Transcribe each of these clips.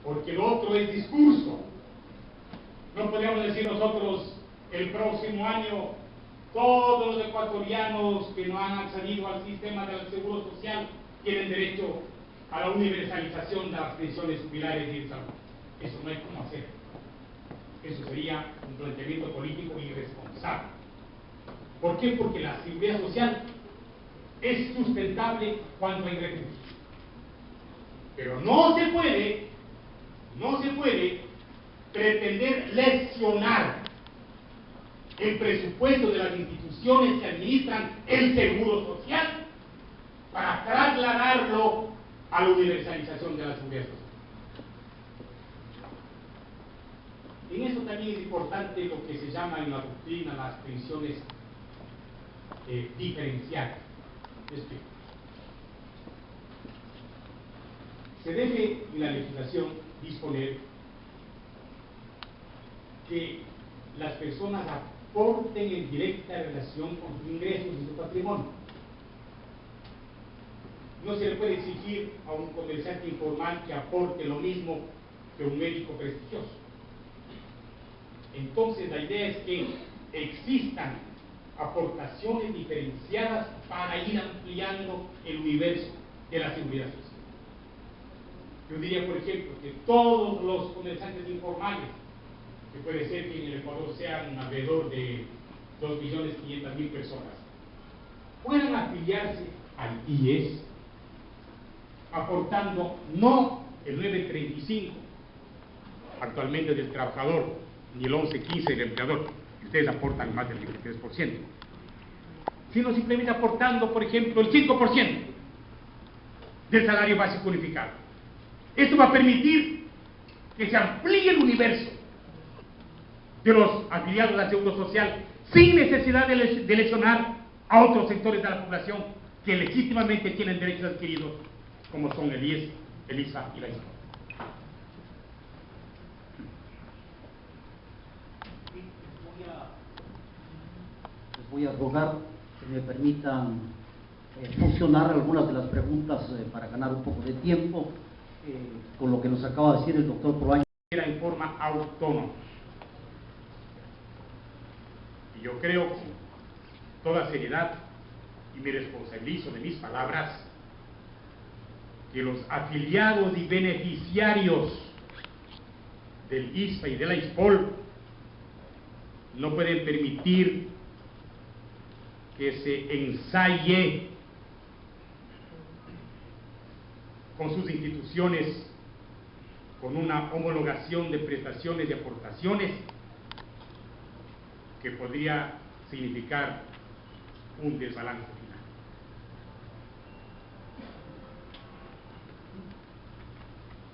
porque lo otro es discurso. No podemos decir nosotros el próximo año todos los ecuatorianos que no han accedido al sistema del seguro social tienen derecho a la universalización de las pensiones jubilares y de salud. Eso no hay cómo hacer. Eso sería un planteamiento político irresponsable. ¿Por qué? Porque la seguridad social es sustentable cuando hay recursos. Pero no se puede pretender lesionar el presupuesto de las instituciones que administran el seguro social para trasladarlo a la universalización de la seguridad social. En eso también es importante lo que se llama en la doctrina las pensiones diferenciales. Se debe en la legislación disponer que las personas aporten en directa relación con sus ingresos y su patrimonio. No se le puede exigir a un comerciante informal que aporte lo mismo que un médico prestigioso. Entonces la idea es que existan aportaciones diferenciadas para ir ampliando el universo de la seguridad social. Yo diría, por ejemplo, que todos los comerciantes informales, que puede ser que en el Ecuador sean alrededor de 2.500.000 personas, puedan afiliarse al IES, aportando no el 9.35 actualmente del trabajador, ni el 11.15 del empleador, ustedes aportan más del 23%, sino simplemente aportando, por ejemplo, el 5% del salario básico unificado. Esto va a permitir que se amplíe el universo de los afiliados al Seguro Social sin necesidad de lesionar a otros sectores de la población que legítimamente tienen derechos adquiridos, como son el IES, el ISA y la ISA. Les voy a rogar que me permitan fusionar algunas de las preguntas para ganar un poco de tiempo con lo que nos acaba de decir el doctor Proaño. En forma autónoma. Y yo creo con toda seriedad, y me responsabilizo de mis palabras, que los afiliados y beneficiarios del ISPA y de la ISPOL no pueden permitir que se ensaye con sus instituciones con una homologación de prestaciones y aportaciones que podría significar un desbalance final.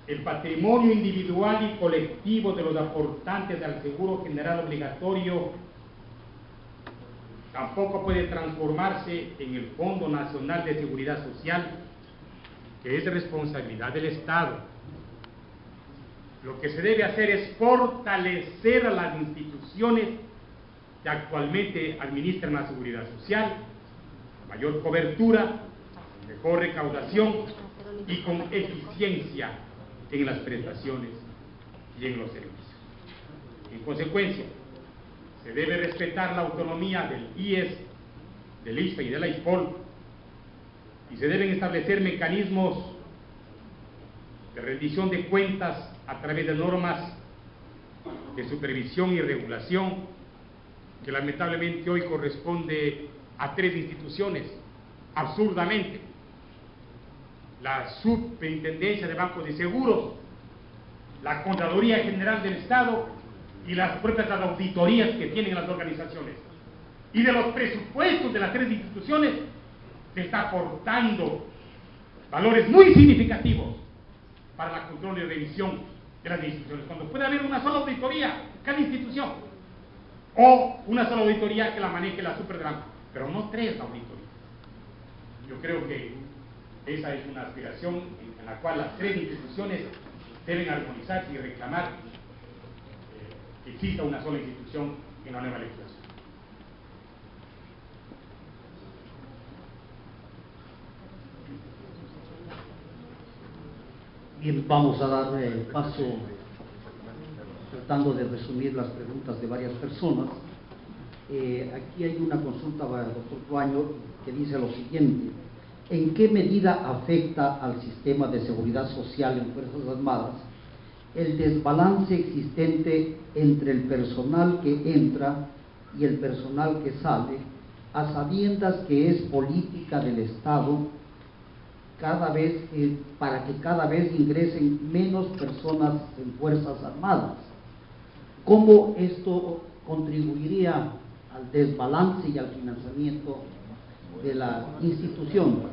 El patrimonio individual y colectivo de los aportantes al seguro general obligatorio tampoco puede transformarse en el Fondo Nacional de Seguridad Social, que es de responsabilidad del Estado. Lo que se debe hacer es fortalecer a las instituciones que actualmente administran la seguridad social, mayor cobertura, mejor recaudación y con eficiencia en las prestaciones y en los servicios. En consecuencia, se debe respetar la autonomía del IES, del ISPA y de la ISPOL, y se deben establecer mecanismos de rendición de cuentas a través de normas de supervisión y regulación, que lamentablemente hoy corresponde a 3 instituciones, absurdamente: la Superintendencia de Bancos y Seguros, la Contraloría General del Estado y las propias auditorías que tienen las organizaciones. Y de los presupuestos de las 3 instituciones se está aportando valores muy significativos para la control y revisión de las instituciones, cuando puede haber una sola auditoría cada institución, o una sola auditoría que la maneje la super de banco, pero no 3 auditorías. Yo creo que esa es una aspiración en la cual las 3 instituciones deben armonizarse y reclamar que exista una sola institución en la nueva legislación. Bien, vamos a dar paso, tratando de resumir las preguntas de varias personas. Aquí hay una consulta para el doctor Duaño que dice lo siguiente: ¿en qué medida afecta al sistema de seguridad social en Fuerzas Armadas el desbalance existente entre el personal que entra y el personal que sale, a sabiendas que es política del Estado para que cada vez ingresen menos personas en Fuerzas Armadas? ¿Cómo esto contribuiría al desbalance y al financiamiento de la institución?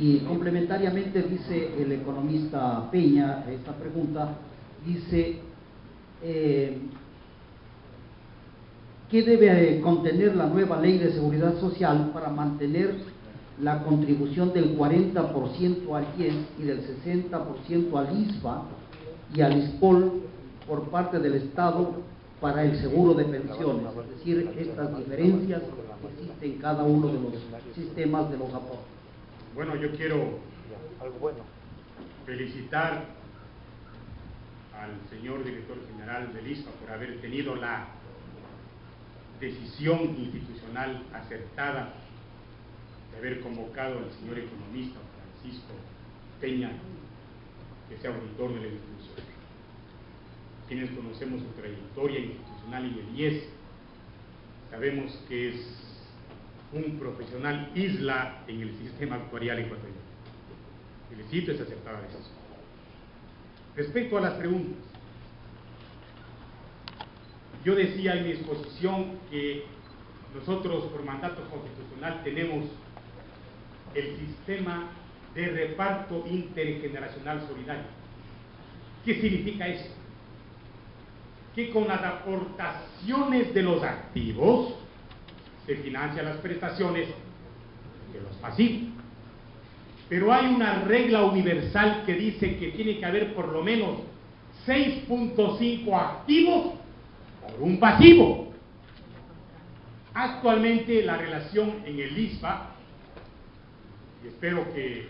Y complementariamente dice el economista Peña, esta pregunta, dice, ¿qué debe contener la nueva ley de seguridad social para mantener la contribución del 40% al IES y del 60% al ISPA y al ISPOL por parte del Estado para el seguro de pensiones? Es decir, estas diferencias que existen en cada uno de los sistemas de los aportes. Bueno, yo quiero felicitar al señor director general del ISPA por haber tenido la decisión institucional acertada de haber convocado al señor economista Francisco Peña, que sea auditor de la institución. Quienes conocemos su trayectoria institucional y el IES, sabemos que es un profesional isla en el sistema actuarial ecuatoriano. Felicito esa acertada decisión. Respecto a las preguntas, yo decía en mi exposición que nosotros por mandato constitucional tenemos el sistema de reparto intergeneracional solidario. ¿Qué significa eso? Que con las aportaciones de los activos se financian las prestaciones de los pasivos. Pero hay una regla universal que dice que tiene que haber por lo menos 6.5 activos por un pasivo. Actualmente la relación en el ISPA, y espero que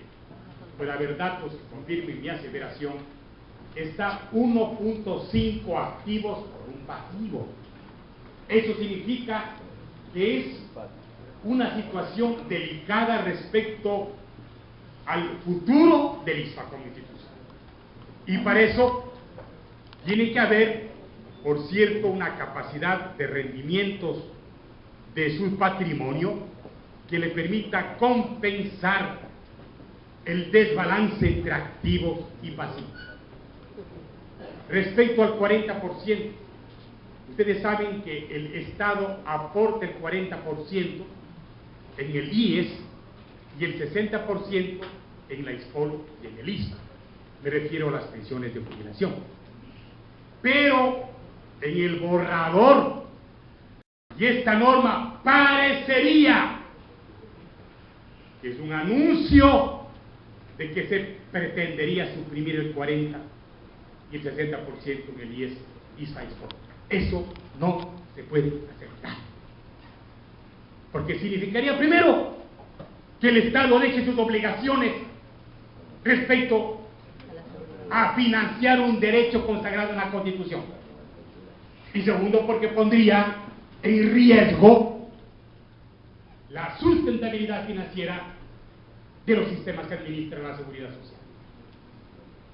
pueda haber datos que confirmen mi aseveración, está 1.5 activos por un pasivo. Eso significa que es una situación delicada respecto al futuro del ISPA como institución. Y para eso tiene que haber, por cierto, una capacidad de rendimientos de su patrimonio que le permita compensar el desbalance entre activos y pasivos. Respecto al 40%, ustedes saben que el Estado aporta el 40% en el IES y el 60% en la ISPOL y en el ISPA. Me refiero a las pensiones de jubilación. Pero en el borrador, y esta norma parecería que es un anuncio de que se pretendería suprimir el 40% y el 60% en el IES, ISPA y ISPOL. Eso no se puede aceptar, porque significaría primero que el Estado deje sus obligaciones respecto a financiar un derecho consagrado en la Constitución, y segundo porque pondría en riesgo la sustentabilidad financiera de los sistemas que administran la seguridad social.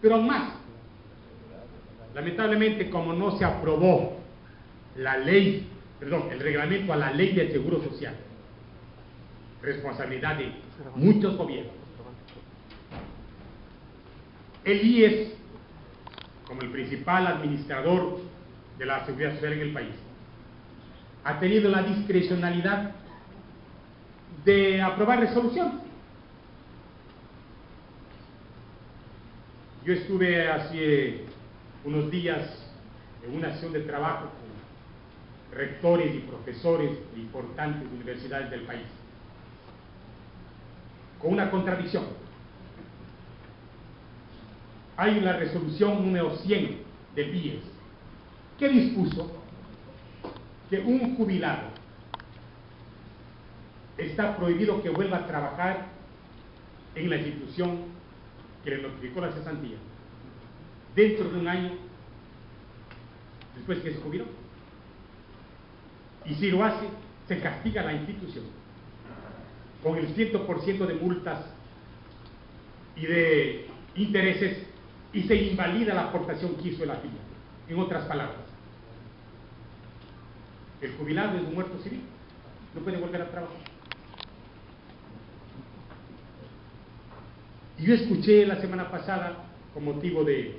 Pero aún más, lamentablemente, como no se aprobó el reglamento a la ley del Seguro Social, responsabilidad de muchos gobiernos, el IES, como el principal administrador de la seguridad social en el país, ha tenido la discrecionalidad de aprobar resoluciones. Yo estuve hace unos días en una sesión de trabajo con rectores y profesores de importantes universidades del país, con una contradicción. Hay una resolución número 100 del IES que dispuso que un jubilado está prohibido que vuelva a trabajar en la institución que le notificó la cesantía dentro de un año después que se jubiló. Y si lo hace, se castiga a la institución con el 100% de multas y de intereses, y se invalida la aportación que hizo el afiliado. En otras palabras, el jubilado es un muerto civil, no puede volver a trabajar. Y yo escuché la semana pasada, con motivo del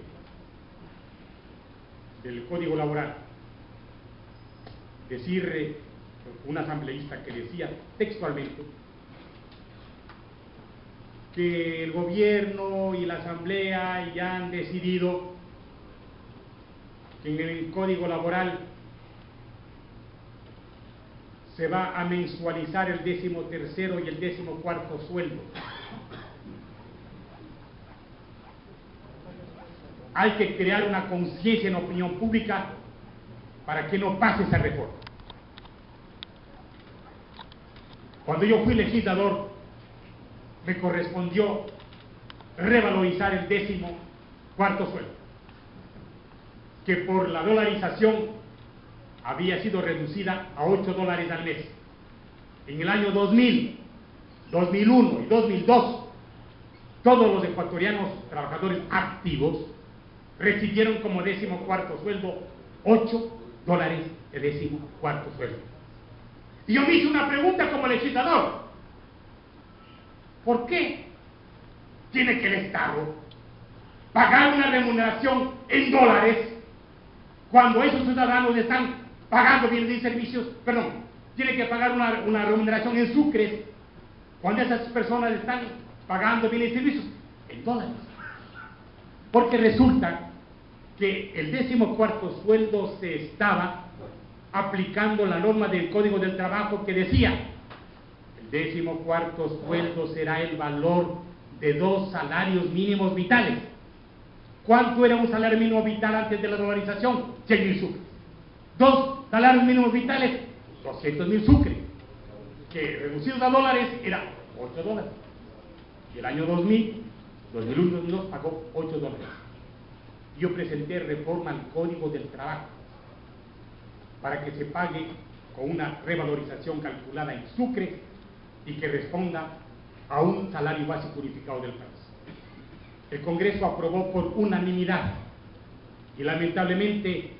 Código Laboral, decir un asambleísta que decía textualmente que el gobierno y la asamblea ya han decidido que en el Código Laboral se va a mensualizar el 13º y el 14º sueldo. Hay que crear una conciencia en la opinión pública para que no pase esa reforma. Cuando yo fui legislador, me correspondió revalorizar el 14º sueldo, que por la dolarización había sido reducida a $8 al mes. En el año 2000, 2001 y 2002, todos los ecuatorianos trabajadores activos recibieron como 14º sueldo $8 el 14º sueldo. Y yo me hice una pregunta como legislador: ¿por qué tiene que el Estado pagar una remuneración en dólares cuando esos ciudadanos están pagando bienes y servicios? Perdón, tiene que pagar una remuneración en sucres cuando esas personas están pagando bienes y servicios en dólares. Porque resulta que el 14º sueldo se estaba aplicando la norma del Código del Trabajo que decía: el 14º sueldo será el valor de 2 salarios mínimos vitales. ¿Cuánto era un salario mínimo vital antes de la dolarización? 100.000 sucres. 2 salarios mínimos vitales, 200.000 sucres, que reducidos a dólares era $8. Y el año 2000, 2001, 2002 pagó $8. Yo presenté reforma al Código del Trabajo para que se pague con una revalorización calculada en sucres y que responda a un salario básico unificado del país. El Congreso aprobó por unanimidad y lamentablemente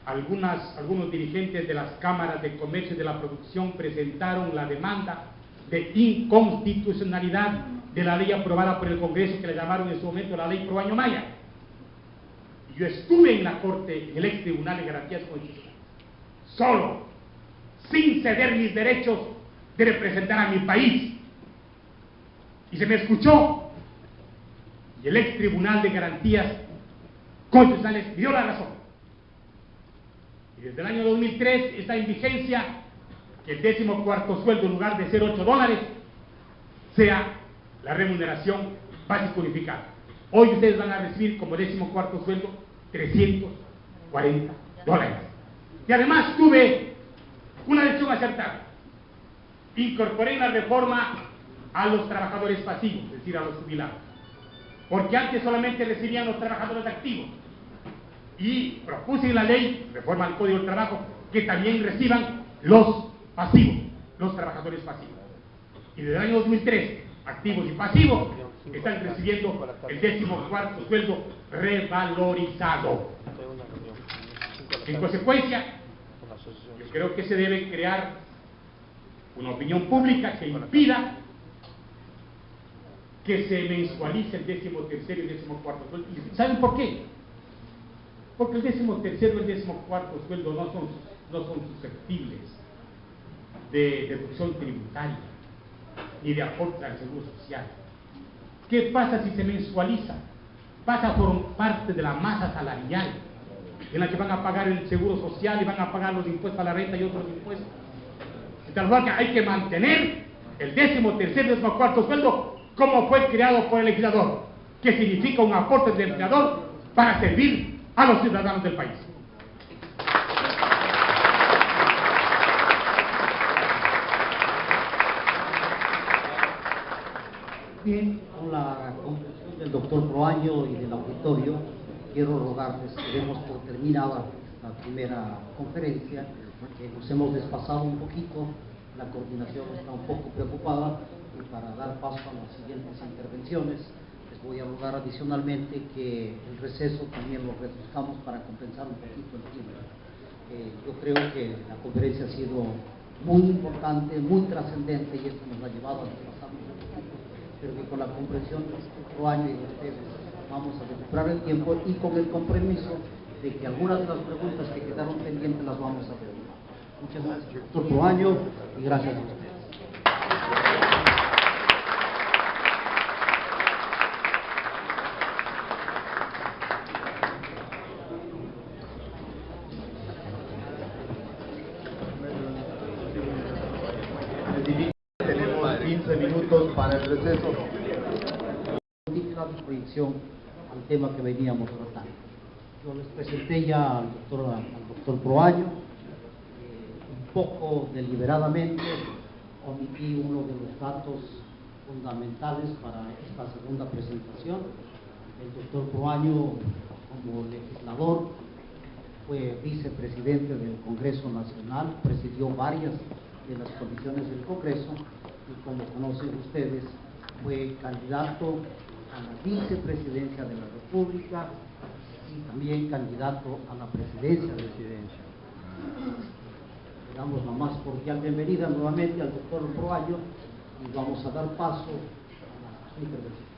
algunos dirigentes de las cámaras de comercio y de la producción presentaron la demanda de inconstitucionalidad de la ley aprobada por el Congreso, que le llamaron en su momento la ley Proaño Maya. Yo estuve en la Corte, en el ex Tribunal de Garantías Constitucionales, solo, sin ceder mis derechos de representar a mi país, y se me escuchó, y el ex Tribunal de Garantías Constitucionales me dio la razón. Y desde el año 2003 está en vigencia que el 14º sueldo, en lugar de ser $8, sea la remuneración básica unificada. Hoy ustedes van a recibir como 14º sueldo $340. Y además tuve una decisión acertada: incorporé en la reforma a los trabajadores pasivos, es decir, a los jubilados, porque antes solamente recibían los trabajadores activos, y propuse en la ley, reforma al Código del Trabajo, que también reciban los pasivos, los trabajadores pasivos. Y desde el año 2003, activos y pasivos están recibiendo el 14º sueldo revalorizado. En consecuencia, yo creo que se debe crear una opinión pública que impida que se mensualice el 13º y el 14º sueldo. ¿Saben por qué? Porque el 13º y el 14º sueldo no son susceptibles de deducción tributaria ni de aporte al seguro social. ¿Qué pasa si se mensualiza? Pasa por parte de la masa salarial, en la que van a pagar el seguro social y van a pagar los impuestos a la renta y otros impuestos. De tal forma que hay que mantener el 13º y 14º sueldo como fue creado por el legislador, que significa un aporte del empleador para servir a los ciudadanos del país. Bien, con la conclusión del doctor Proaño y del auditorio, quiero rogarles que demos por terminada la primera conferencia, porque nos hemos desfasado un poquito, la coordinación está un poco preocupada, y para dar paso a las siguientes intervenciones les voy a rogar adicionalmente que el receso también lo reduzcamos para compensar un poquito el tiempo. Yo creo que la conferencia ha sido muy importante, muy trascendente, y esto nos ha llevado a desfasarnos un poquito, pero que con la comprensión del otro año y de ustedes vamos a recuperar el tiempo, y con el compromiso de que algunas de las preguntas que quedaron pendientes las vamos a ver. Muchas gracias, doctor Proaño, y gracias a ustedes. Tenemos 15 minutos para el receso. La proyección al tema que veníamos tratando. Yo les presenté ya al doctor Proaño, un poco deliberadamente omití uno de los datos fundamentales para esta segunda presentación. El doctor Proaño, como legislador, fue vicepresidente del Congreso Nacional, presidió varias de las comisiones del Congreso, y como conocen ustedes, fue candidato a la vicepresidencia de la República y también candidato a la presidencia de la República. Le damos la más cordial bienvenida nuevamente al doctor Proaño y vamos a dar paso a su intervención.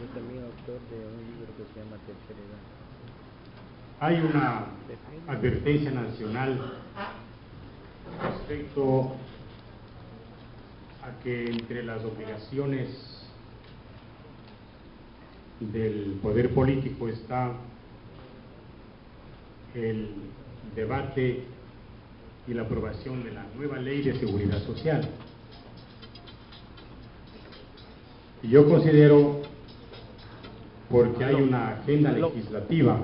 Yo también autor de un libro que se llama Tercera Edad. Hay una advertencia nacional respecto a que entre las obligaciones del poder político está el debate y la aprobación de la nueva ley de seguridad social. Y yo considero, porque hay una agenda legislativa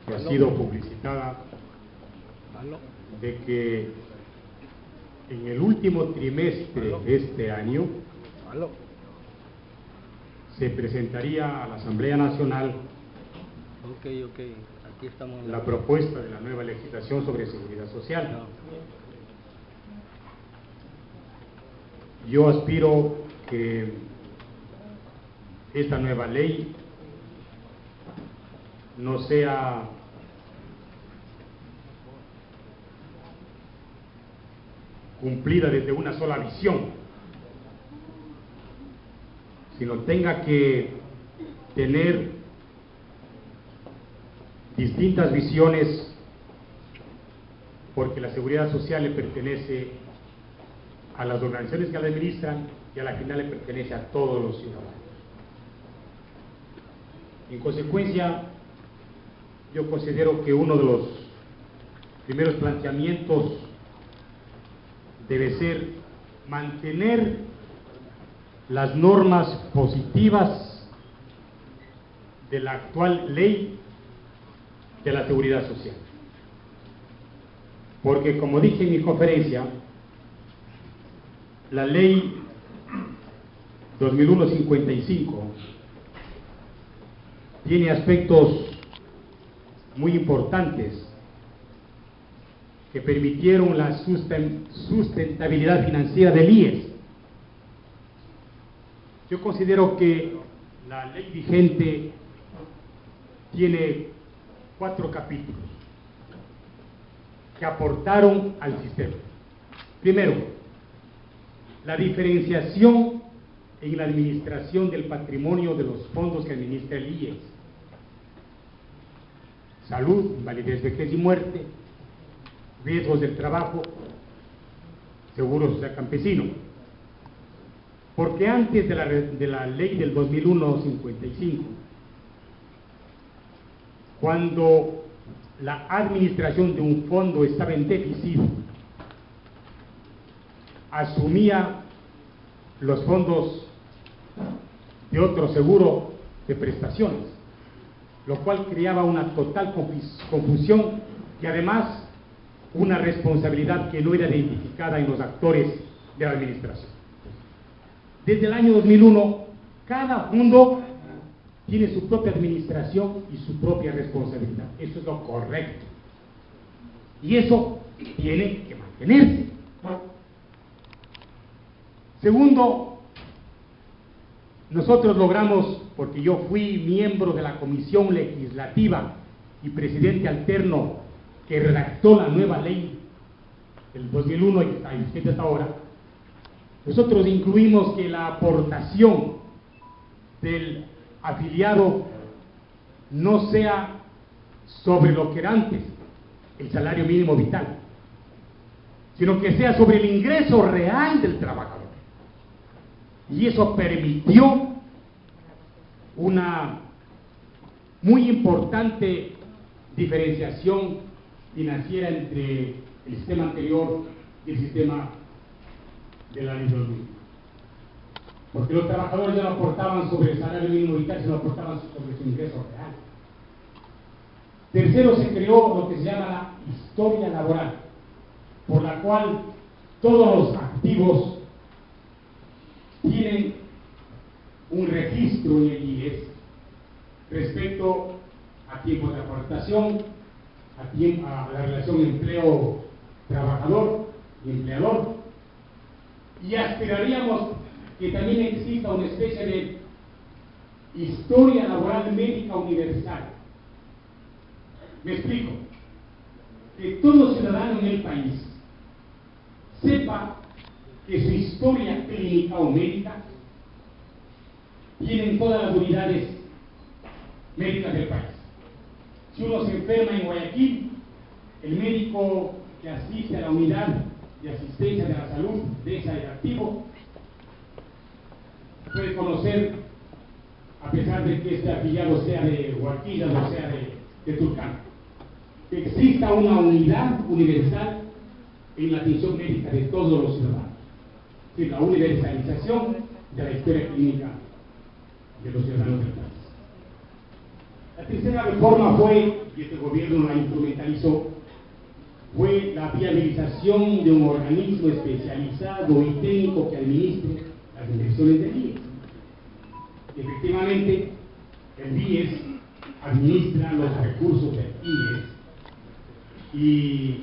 que ha sido publicitada, de que en el último trimestre de este año se presentaría a la Asamblea Nacional Aquí estamos la propuesta de la nueva legislación sobre seguridad social. Yo aspiro que esta nueva ley no sea cumplida desde una sola visión, sino tenga que tener distintas visiones, porque la seguridad social le pertenece a las organizaciones que la administran y a la final le pertenece a todos los ciudadanos. En consecuencia, yo considero que uno de los primeros planteamientos debe ser mantener las normas positivas de la actual ley de la seguridad social. Porque, como dije en mi conferencia, la ley 2001-55 tiene aspectos muy importantes que permitieron la sustentabilidad financiera del IES. Yo considero que la ley vigente tiene 4 capítulos que aportaron al sistema. Primero, la diferenciación en la administración del patrimonio de los fondos que administra el IES. Salud, invalidez, vejez y muerte, riesgos del trabajo, seguro social campesino. Porque antes de la ley del 2001-55, cuando la administración de un fondo estaba en déficit, asumía los fondos de otro seguro de prestaciones, lo cual creaba una total confusión y además una responsabilidad que no era identificada en los actores de la administración. Desde el año 2001, cada fondo tiene su propia administración y su propia responsabilidad. Eso es lo correcto. Y eso tiene que mantenerse. Segundo, nosotros logramos, porque yo fui miembro de la Comisión Legislativa y presidente alterno que redactó la nueva ley del 2001 y está vigente hasta ahora, nosotros incluimos que la aportación del afiliado no sea sobre lo que era antes el salario mínimo vital, sino que sea sobre el ingreso real del trabajador. Y eso permitió una muy importante diferenciación financiera entre el sistema anterior y el sistema de la ley 2000. Porque los trabajadores ya no aportaban sobre el salario mínimo vital, sino aportaban sobre su ingreso real. Tercero, se creó lo que se llama la historia laboral, por la cual todos los activos tienen un registro en el IES respecto a tiempo de aportación, a la relación empleo-trabajador y empleador, y aspiraríamos que también exista una especie de historia laboral médica universal. Me explico. Que todo ciudadano en el país sepa que su historia clínica o médica tiene en todas las unidades médicas del país. Si uno se enferma en Guayaquil, el médico que asiste a la unidad de asistencia de la salud de esa de activo puede conocer, a pesar de que este afiliado sea de Huarquilla o sea de Tulcán, que exista una unidad universal en la atención médica de todos los ciudadanos. Es decir, la universalización de la historia clínica de los ciudadanos del país. La tercera reforma fue, y este gobierno la instrumentalizó, fue la viabilización de un organismo especializado y técnico que administre las inversiones del IES. Efectivamente, el IES administra los recursos del IES y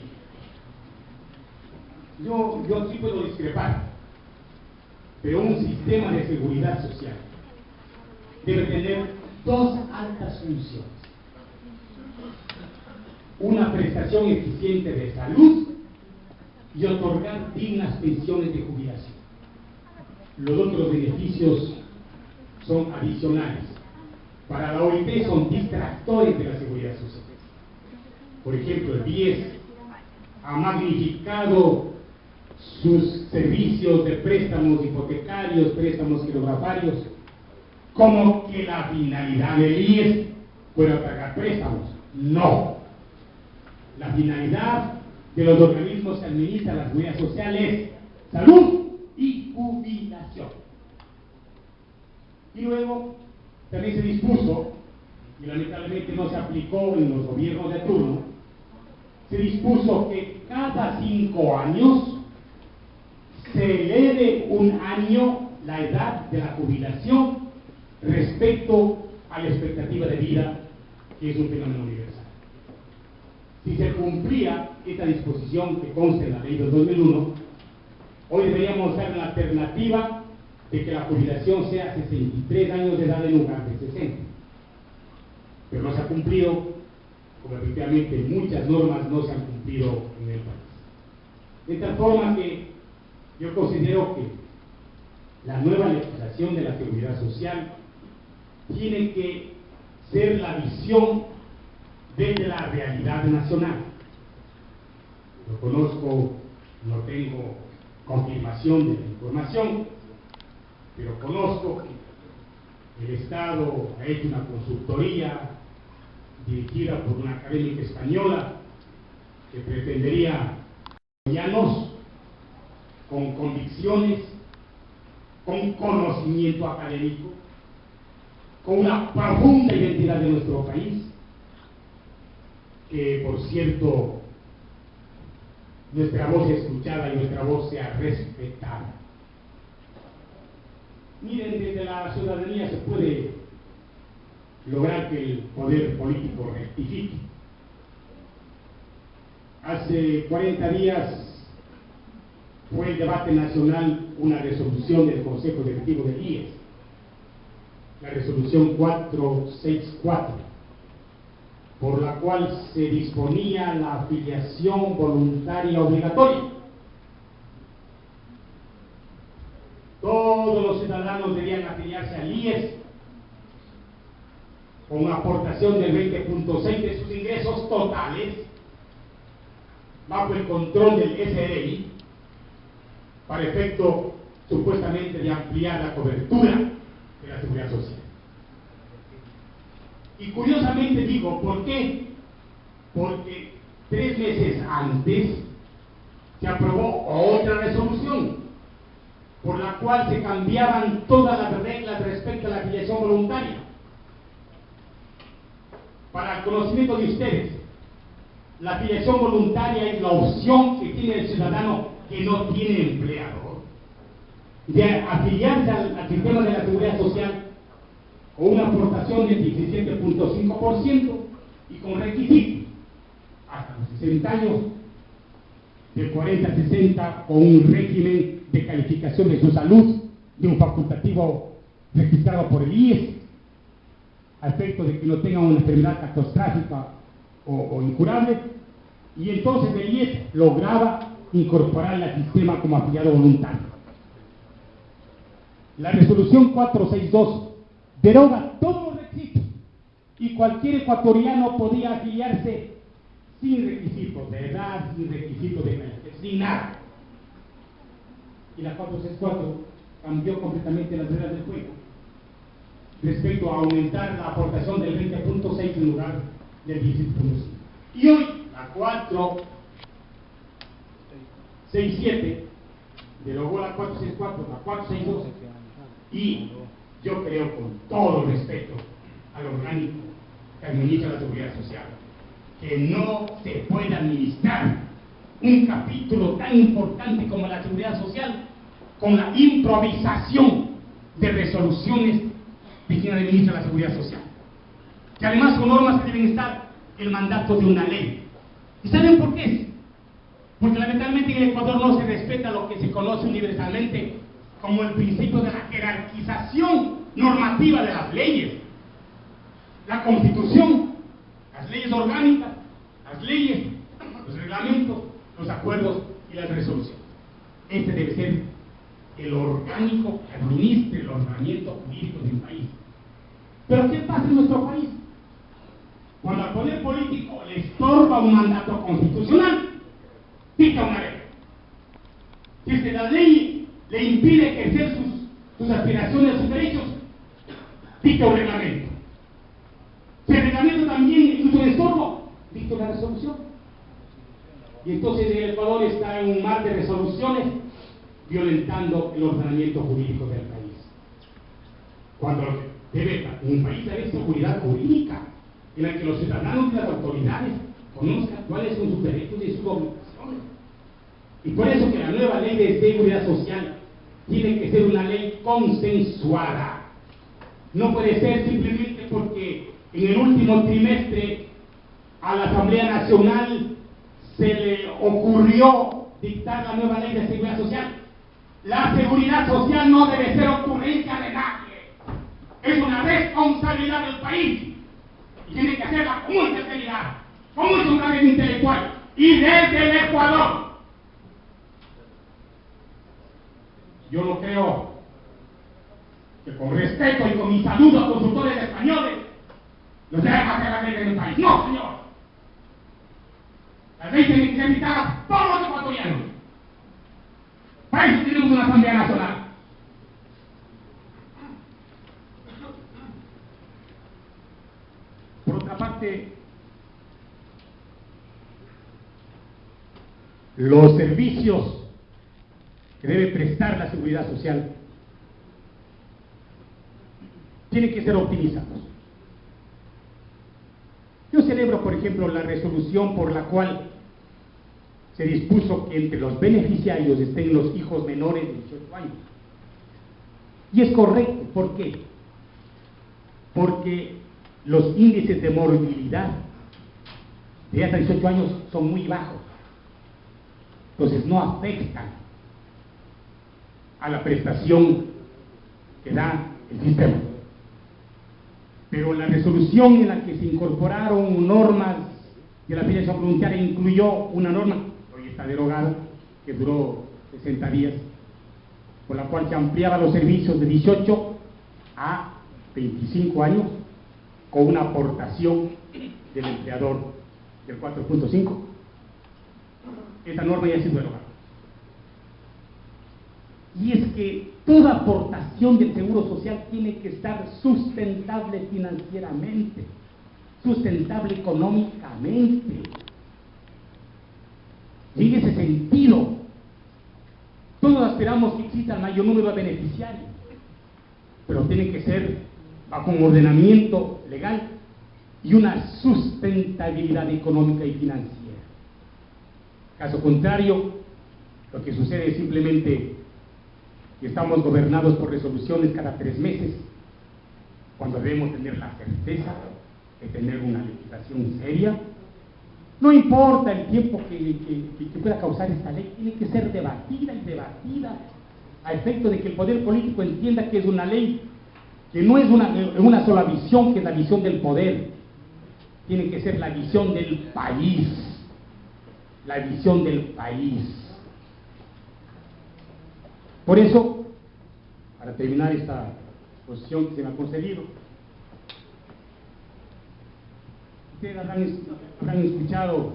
yo sí puedo discrepar, pero un sistema de seguridad social debe tener dos altas funciones: una prestación eficiente de salud y otorgar dignas pensiones de jubilación. Los otros beneficios son adicionales. Para la OIT son distractores de la seguridad social. Por ejemplo, el IES ha magnificado sus servicios de préstamos hipotecarios, préstamos quiroprácticos, como que la finalidad del IES fuera pagar préstamos. No. La finalidad de los organismos que administran la seguridad social es salud y jubilación. Y luego también se dispuso, y lamentablemente no se aplicó en los gobiernos de turno, se dispuso que cada 5 años se eleve un año la edad de la jubilación respecto a la expectativa de vida, que es un fenómeno universal. Si se cumplía esta disposición que consta en la ley del 2001, hoy deberíamos dar la alternativa de que la jubilación sea 63 años de edad en lugar de 60. Pero no se ha cumplido, como efectivamente muchas normas no se han cumplido en el país. De tal forma que yo considero que la nueva legislación de la seguridad social tiene que ser la visión desde la realidad nacional. Lo conozco, no tengo confirmación de la información, pero conozco que el Estado ha hecho una consultoría dirigida por una académica española que pretendería llanos con convicciones, con conocimiento académico, con una profunda identidad de nuestro país, que, por cierto, nuestra voz sea escuchada y nuestra voz sea respetada. Miren, desde la ciudadanía se puede lograr que el poder político rectifique. Hace 40 días fue el debate nacional una resolución del Consejo Directivo del IES, la resolución 464, por la cual se disponía la afiliación voluntaria obligatoria. Todos los ciudadanos debían afiliarse al IES con una aportación del 20.6 de sus ingresos totales, bajo el control del SRI, para efecto supuestamente de ampliar la cobertura de la seguridad social. Y curiosamente digo, ¿por qué? Porque 3 meses antes se aprobó otra resolución por la cual se cambiaban todas las reglas respecto a la afiliación voluntaria. Para el conocimiento de ustedes, la afiliación voluntaria es la opción que tiene el ciudadano que no tiene empleador de afiliarse al sistema de la seguridad social con una aportación del 17.5% y con requisito hasta los 60 años, de 40 a 60, con un régimen de calificación de su salud de un facultativo registrado por el IES, a efecto de que no tenga una enfermedad catastrófica o incurable, y entonces el IES lograba incorporarla al sistema como afiliado voluntario. La resolución 462 deroga todos los requisitos y cualquier ecuatoriano podía afiliarse sin requisitos de edad, sin requisitos de calificación, sin nada. Y la 464 cambió completamente las reglas del juego respecto a aumentar la aportación del 20.6 en lugar del 17.5. Y hoy la 467 derogó la 464, la 462, y yo creo, con todo respeto al orgánico que administra la seguridad social, que no se puede administrar un capítulo tan importante como la seguridad social con la improvisación de resoluciones de quien administra la seguridad social, que además son normas que deben estar el mandato de una ley. ¿Y saben por qué? Porque lamentablemente en el Ecuador no se respeta lo que se conoce universalmente como el principio de la jerarquización normativa de las leyes. La Constitución, las leyes orgánicas, las leyes, los reglamentos, los acuerdos y las resoluciones. Este debe ser el orgánico que administre el ordenamiento jurídico de un país. Pero ¿qué pasa en nuestro país? Cuando al poder político le estorba un mandato constitucional, dicta una ley. Si es que la ley le impide ejercer sus aspiraciones, sus derechos, dicta un reglamento. Si el reglamento también es un estorbo, dicta una resolución. Y entonces el Ecuador está en un mar de resoluciones violentando el ordenamiento jurídico del país. Cuando un país debe seguridad jurídica, en la que los ciudadanos y las autoridades conozcan cuáles son sus derechos y sus obligaciones. Y por eso que la nueva ley de seguridad social tiene que ser una ley consensuada. No puede ser simplemente porque en el último trimestre a la Asamblea Nacional se le ocurrió dictar la nueva ley de seguridad social. La seguridad social no debe ser ocurrencia de nadie. Es una responsabilidad del país. Y tiene que hacerla con mucha seriedad, con mucho grado intelectual. Y desde el Ecuador. Yo no creo que con respeto y con mi saludo a consultores españoles los dejen hacer la ley en el país. No, señor. La ley tiene que ser dictada a todos los ecuatorianos. Para eso tenemos una Asamblea Nacional. Por otra parte, los servicios que debe prestar la seguridad social tienen que ser optimizados. Yo celebro, por ejemplo, la resolución por la cual se dispuso que entre los beneficiarios estén los hijos menores de 18 años. Y es correcto, ¿por qué? Porque los índices de morbilidad de hasta 18 años son muy bajos. Entonces no afectan a la prestación que da el sistema. Pero la resolución en la que se incorporaron normas de la afiliación voluntaria incluyó una norma, hoy está derogada, que duró 60 días, por la cual se ampliaba los servicios de 18 a 25 años con una aportación del empleador del 4.5. Esta norma ya ha sido derogada. Y es que toda aportación del Seguro Social tiene que estar sustentable financieramente, sustentable económicamente. Y en ese sentido, todos esperamos que exista el mayor número de beneficiarios, pero tiene que ser bajo un ordenamiento legal y una sustentabilidad económica y financiera. Caso contrario, lo que sucede es simplemente que estamos gobernados por resoluciones cada 3 meses, cuando debemos tener la certeza de tener una legislación seria. No importa el tiempo que pueda causar esta ley, tiene que ser debatida y debatida a efecto de que el poder político entienda que es una ley que no es una sola visión, que es la visión del poder, tiene que ser la visión del país, la visión del país. Por eso, para terminar esta exposición que se me ha concedido, ustedes habrán escuchado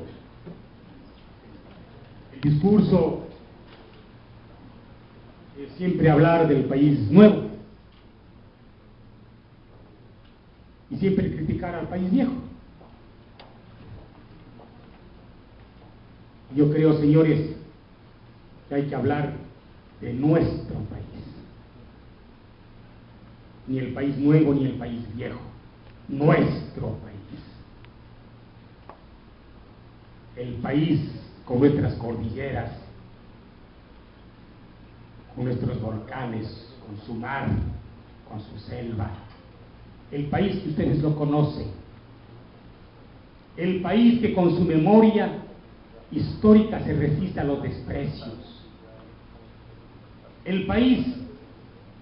el discurso de siempre hablar del país nuevo y siempre criticar al país viejo. Yo creo, señores, que hay que hablar de nuestro país, ni el país nuevo ni el país viejo, nuestro país. El país con nuestras cordilleras, con nuestros volcanes, con su mar, con su selva. El país que ustedes lo conocen. El país que con su memoria histórica se resiste a los desprecios. El país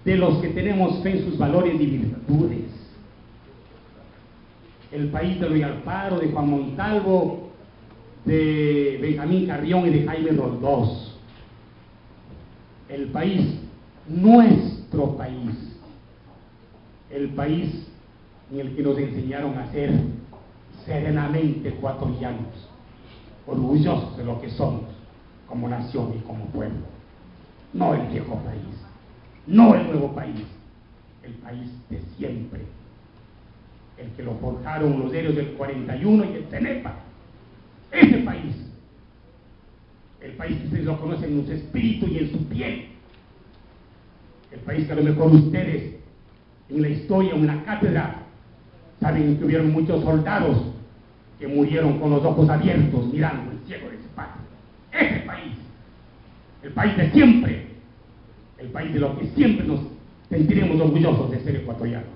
de los que tenemos fe en sus valores y virtudes. El país de Luis Alfaro, de Juan Montalvo, de Benjamín Carrión y de Jaime Roldós. El país, nuestro país, el país en el que nos enseñaron a ser serenamente ecuatorianos, orgullosos de lo que somos como nación y como pueblo. No el viejo país, no el nuevo país, el país de siempre, el que lo forjaron los héroes del 41 y el Cenepa. Ese país, el país que ustedes lo conocen en su espíritu y en su piel, el país que a lo mejor ustedes en la historia, en la cátedra, saben que hubieron muchos soldados que murieron con los ojos abiertos mirando el cielo de su patria. Ese país, el país de siempre, el país de lo que siempre nos sentiremos orgullosos de ser ecuatorianos.